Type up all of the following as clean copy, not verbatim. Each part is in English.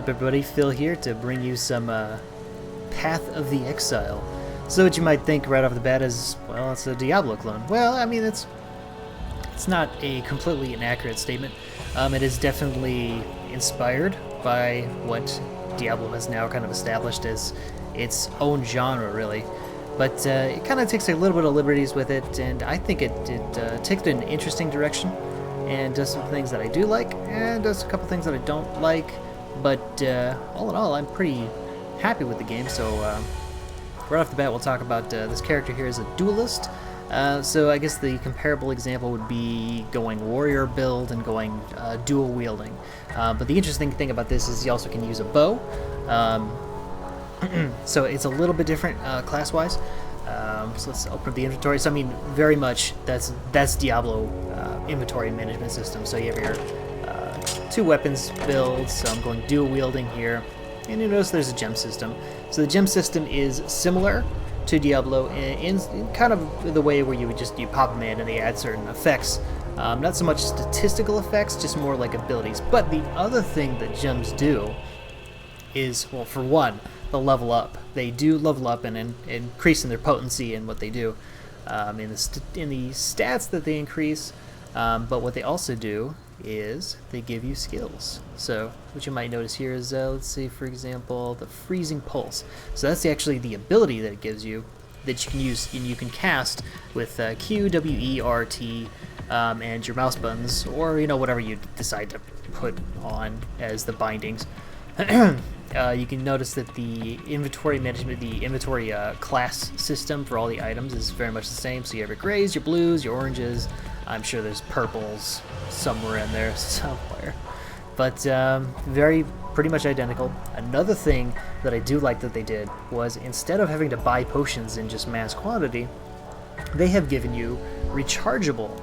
up, everybody? Phil here to bring you some Path of the Exile. So what you might think right off the bat is, well, it's a Diablo clone. Well, I mean, it's not a completely inaccurate statement. It is definitely inspired by what Diablo has now kind of established as its own genre, really. But it kind of takes a little bit of liberties with it, and I think it takes it in an interesting direction and does some things that I do like, and does a couple things that I don't like. But all in all, I'm pretty happy with the game. So right off the bat, we'll talk about this character here is a duelist. So I guess the comparable example would be going warrior build and going dual wielding. But the interesting thing about this is you also can use a bow. So it's a little bit different class-wise. So let's open up the inventory. So I mean, very much that's Diablo inventory management system. So you have your two weapons builds. So I'm going dual wielding here, and you notice there's a gem system. So the gem system is similar to Diablo in kind of the way where you pop them in and they add certain effects. Not so much statistical effects, just more like abilities. But the other thing that gems do is, well, for one, they'll level up. They do level up and increase in their potency and what they do in the stats that they increase. But what they also do is they give you skills. So what you might notice here is, let's see, for example, the freezing pulse. So that's actually the ability that it gives you that you can use and you can cast with Q, W, E, R, T, and your mouse buttons, or whatever you decide to put on as the bindings. You can notice that the inventory management, the inventory class system for all the items is very much the same. So you have your grays, your blues, your oranges. I'm sure there's purples somewhere in there somewhere. But pretty much identical. Another thing that I do like that they did was, instead of having to buy potions in just mass quantity, they have given you rechargeable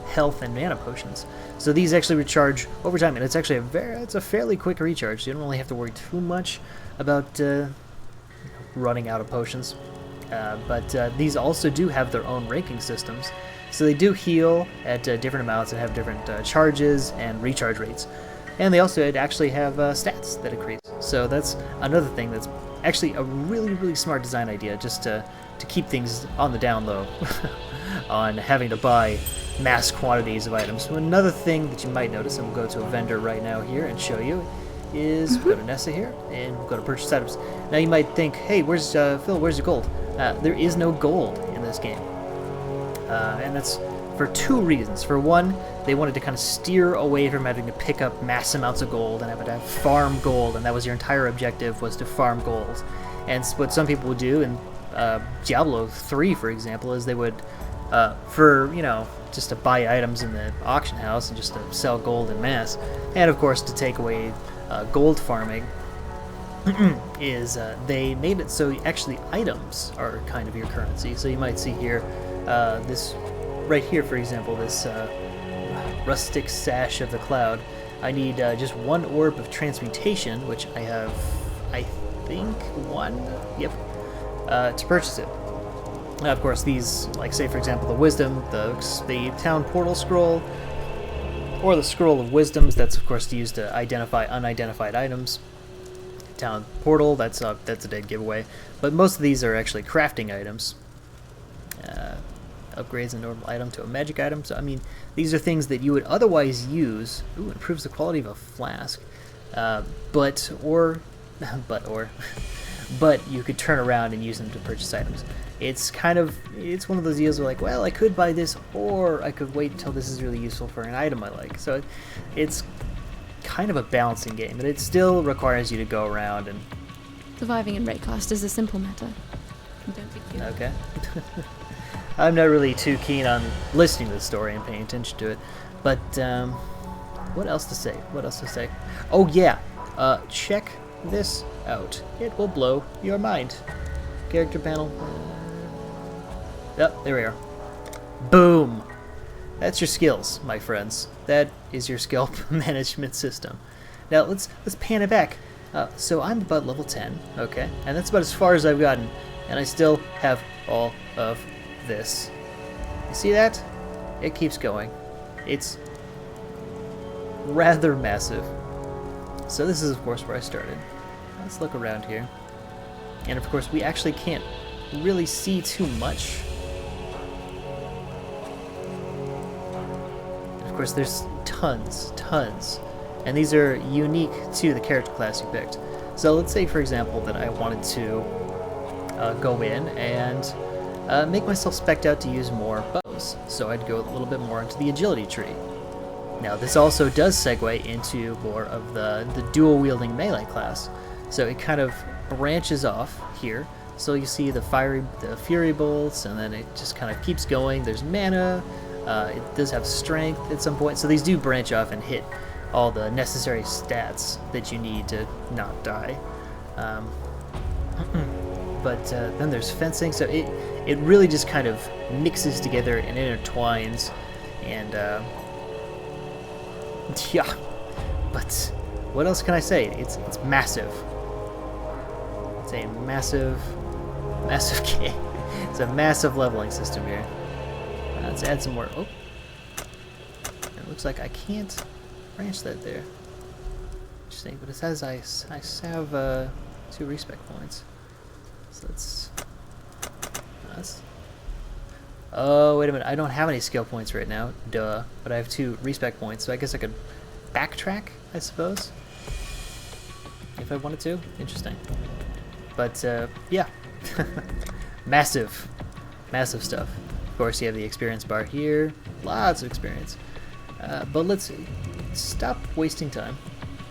health and mana potions. So these actually recharge over time, and it's actually it's a fairly quick recharge. So you don't really have to worry too much about running out of potions. But these also do have their own ranking systems. So they do heal at different amounts and have different charges and recharge rates. And they also actually have stats that increase. So that's another thing that's actually a really, really smart design idea, just to keep things on the down low on having to buy mass quantities of items. So another thing that you might notice, and we'll go to a vendor right now here and show you, is we'll go to Nessa here and we'll go to purchase items. Now you might think, hey, where's Phil, where's your gold? There is no gold in this game. And that's for two reasons. For one, they wanted to kind of steer away from having to pick up mass amounts of gold and having to farm gold, and that was your entire objective, was to farm gold. And what some people would do in Diablo 3, for example, is they would, just to buy items in the auction house and just to sell gold in mass, and of course to take away gold farming, is they made it so actually items are kind of your currency. So you might see here, this right here, for example, this rustic sash of the cloud. I need just one orb of transmutation, which I have, I think, one, to purchase it. Of course, these, like, say for example, the wisdom, the town portal scroll, or the scroll of wisdoms. That's of course used to identify unidentified items. Town portal, that's a dead giveaway. But most of these are actually crafting items. Upgrades a normal item to a magic item. So I mean, these are things that you would otherwise use. Ooh, improves the quality of a flask. But you could turn around and use them to purchase items. It's one of those deals where, like, well, I could buy this, or I could wait until this is really useful for an item I like. So it's kind of a balancing game, but it still requires you to go around and... Surviving in Raycast is a simple matter. Don't be cute. Okay. I'm not really too keen on listening to the story and paying attention to it, but what else to say? Oh yeah, check this out. It will blow your mind. Character panel. Oh, there we are. Boom! That's your skills, my friends. That is your skill management system. Now let's pan it back. So I'm about level 10, okay, and that's about as far as I've gotten, and I still have all of this. You see that? It keeps going. It's rather massive. So this is, of course, where I started. Let's look around here. And, of course, we actually can't really see too much. And of course, there's tons. And these are unique to the character class you picked. So let's say, for example, that I wanted to go in and make myself spec'd out to use more bows. So I'd go a little bit more into the agility tree. Now this also does segue into more of the dual-wielding melee class. So it kind of branches off here. So you see the fury bolts, and then it just kind of keeps going. There's mana. It does have strength at some point. So these do branch off and hit all the necessary stats that you need to not die. But then there's fencing. So it really just kind of mixes together and intertwines, and yeah. But what else can I say? It's massive. It's a massive game. It's a massive leveling system here. Let's add some more. Oh, it looks like I can't branch that there. Interesting, but it says I have 2 respect points. So that's. Oh, wait a minute. I don't have any skill points right now. Duh. But I have 2 respect points, so I guess I could backtrack, I suppose, if I wanted to. Interesting. But, yeah. Massive stuff. Of course, you have the experience bar here. Lots of experience. But let's stop wasting time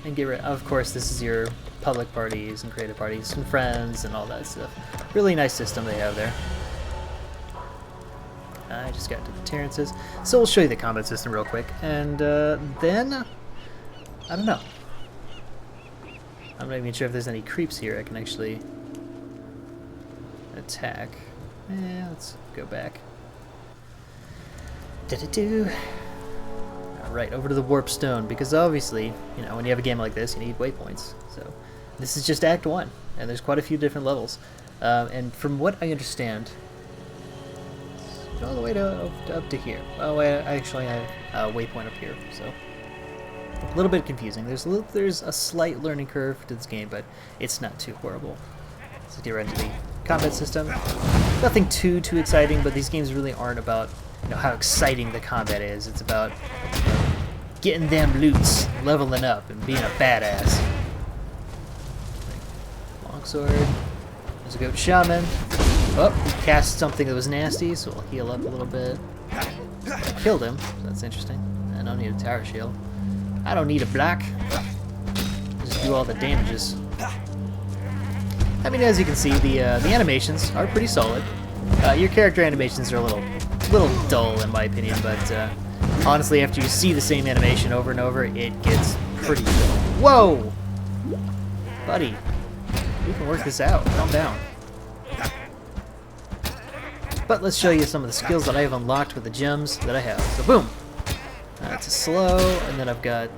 and get rid. Of course, this is your public parties and creative parties and friends and all that stuff. Really nice system they have there. I just got to the Terrances. So we'll show you the combat system real quick. And then, I don't know. I'm not even sure if there's any creeps here I can actually attack. Let's go back. Alright, over to the Warp Stone, because obviously, you know, when you have a game like this, you need waypoints. So this is just Act 1, and there's quite a few different levels. And from what I understand, all the way up to here. Oh, I actually have a waypoint up here, so a little bit confusing. There's a slight learning curve to this game, but it's not too horrible. Let's get right into the combat system. Nothing too exciting, but these games really aren't about, you know, how exciting the combat is. It's about, you know, getting them loots, leveling up, and being a badass. Longsword. There's a goat shaman. Oh, cast something that was nasty, so we'll heal up a little bit. Killed him. So that's interesting. I don't need a tower shield. I don't need a block. Just do all the damages. I mean, as you can see, the animations are pretty solid. Your character animations are a little dull in my opinion, but honestly, after you see the same animation over and over, it gets pretty dull. Whoa! Buddy, we can work this out. Calm down. But let's show you some of the skills that I have unlocked with the gems that I have. So boom! It's a slow, and then I've got...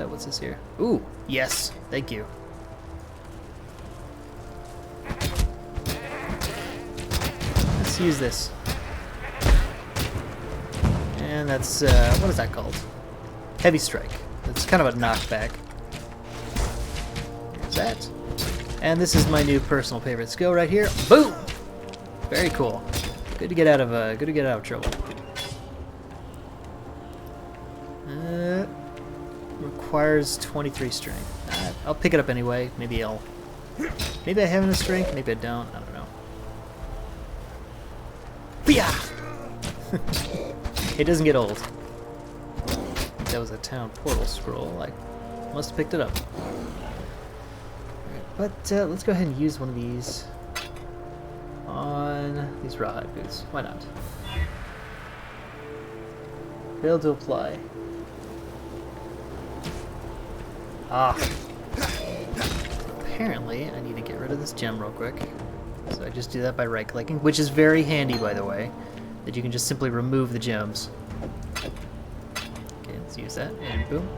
what's this here? Ooh, yes, thank you. Let's use this. And that's, what is that called? Heavy Strike. It's kind of a knockback. There's that. And this is my new personal favorite skill right here. Boom! Very cool. Good to get out of trouble. Requires 23 strength. I'll pick it up anyway. Maybe I have enough strength. Maybe I don't. I don't know. It doesn't get old. That was a town portal scroll. I must have picked it up. But let's go ahead and use one of these on these rawhide boots. Why not? Fail to apply. Ah. Apparently, I need to get rid of this gem real quick. So I just do that by right-clicking, which is very handy, by the way, that you can just simply remove the gems. Okay, let's use that, and boom.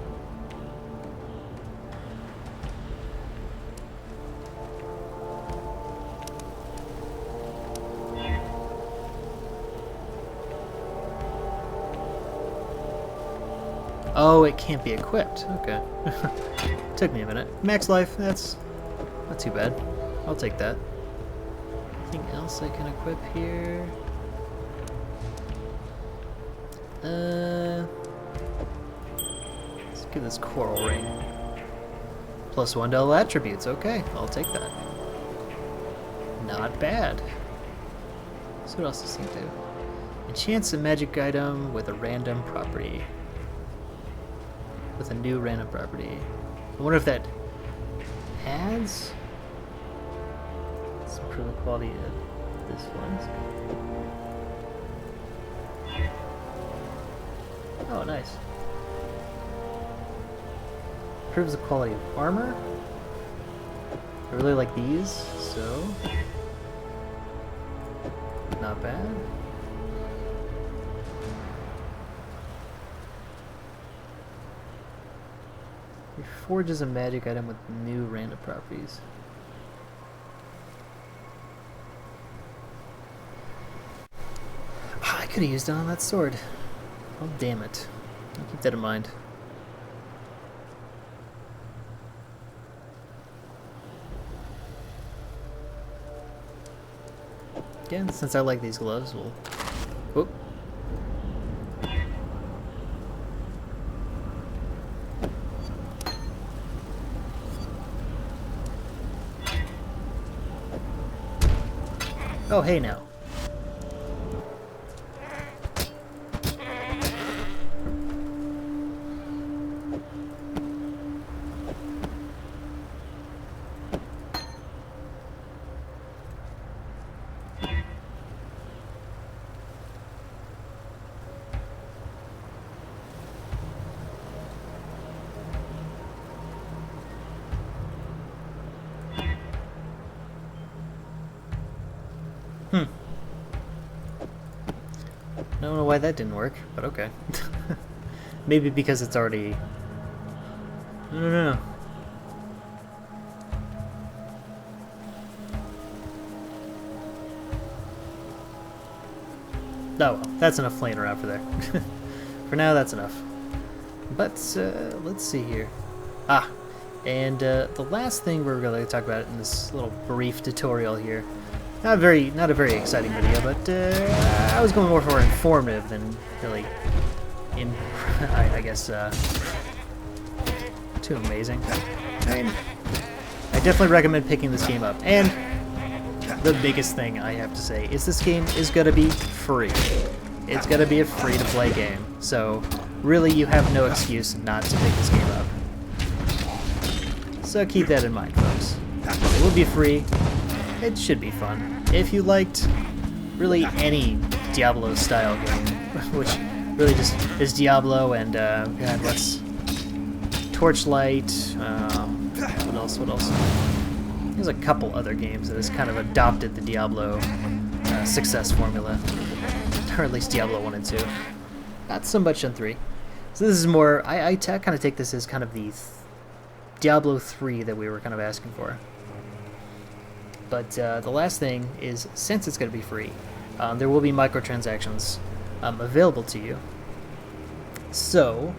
Oh, it can't be equipped. Okay. Took me a minute. Max life, that's not too bad. I'll take that. Anything else I can equip here? Let's give this coral ring. +1 to all attributes. Okay, I'll take that. Not bad. So what else does this thing do? Enchants a magic item with a random property. With a new random property. I wonder if that adds? Let's improve the quality of this one. Oh, nice. Improves the quality of armor. I really like these, so not bad. Forges a magic item with new random properties. I could have used it on that sword. Oh, damn it. I'll keep that in mind. Again, since I like these gloves, we'll... Whoop. Oh, hey now. I don't know why that didn't work, but okay. Maybe because it's already... No. Oh well, that's enough playing around for there. For now, that's enough. But, let's see here. And the last thing we're going to talk about in this little brief tutorial here, not a very exciting video, but I was going more for informative than really, I guess, too amazing. I mean, I definitely recommend picking this game up. And the biggest thing I have to say is this game is going to be free. It's going to be a free-to-play game, so really you have no excuse not to pick this game up. So keep that in mind, folks. It will be free. It should be fun. If you liked really any Diablo-style game, which really just is Diablo and, God, what's... Torchlight, what else? There's a couple other games that has kind of adopted the Diablo success formula. Or at least Diablo 1 and 2. Not so much on 3. So this is more, I kind of take this as kind of the Diablo 3 that we were kind of asking for. But the last thing is, since it's going to be free, there will be microtransactions available to you. So,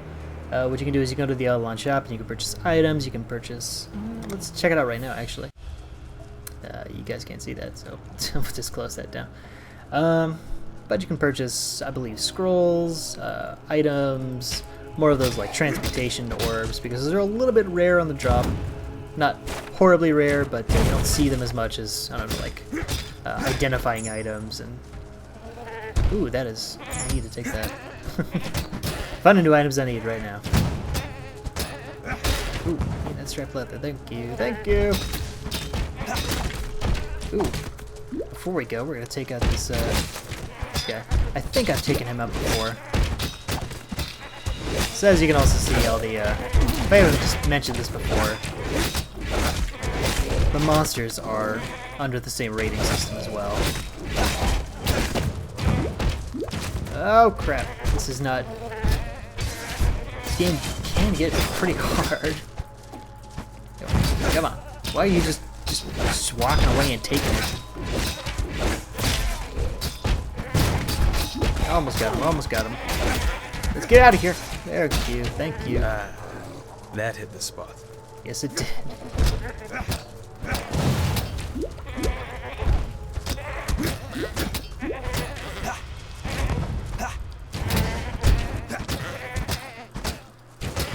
what you can do is you can go to the Eldon shop and you can purchase items, you can purchase... let's check it out right now, actually. You guys can't see that, so we'll just close that down. But you can purchase, I believe, scrolls, items, more of those like transmutation orbs, because they're a little bit rare on the drop. Not horribly rare, but you don't see them as much as, I don't know, like identifying items. And ooh, that is... I need to take that. Find a new items I need right now. Ooh, that strap leather. Thank you. Thank you. Ooh. Before we go, we're gonna take out this guy. I think I've taken him out before. So as you can also see, all the if I haven't just mentioned this before, the monsters are under the same rating system as well. Oh crap! This is not. This game can get pretty hard. Come on! Why are you just walking away and taking it? Almost got him. Almost got him. Let's get out of here. Thank you. Thank you. Ah, that hit the spot. Yes, it did.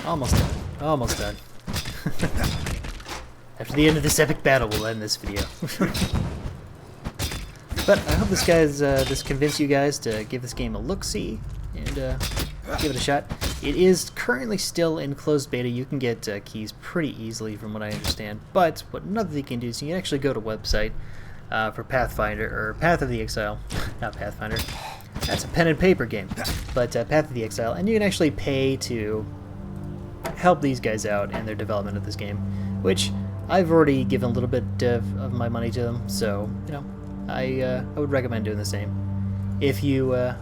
Almost done. Almost done. After the end of this epic battle, we'll end this video. But I hope this convinced you guys to give this game a look-see and give it a shot. It is currently still in closed beta. You can get keys pretty easily from what I understand. But what another thing you can do is you can actually go to a website for Pathfinder, or Path of the Exile. Not Pathfinder. That's a pen and paper game. But Path of the Exile. And you can actually pay to help these guys out in their development of this game. Which I've already given a little bit of my money to them. So, you know, I would recommend doing the same. If you, I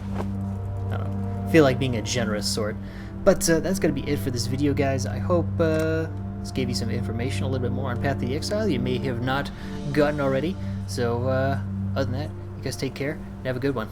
don't know, feel like being a generous sort. But that's going to be it for this video, guys. I hope this gave you some information a little bit more on Path of the Exile you may have not gotten already. So, other than that, you guys take care and have a good one.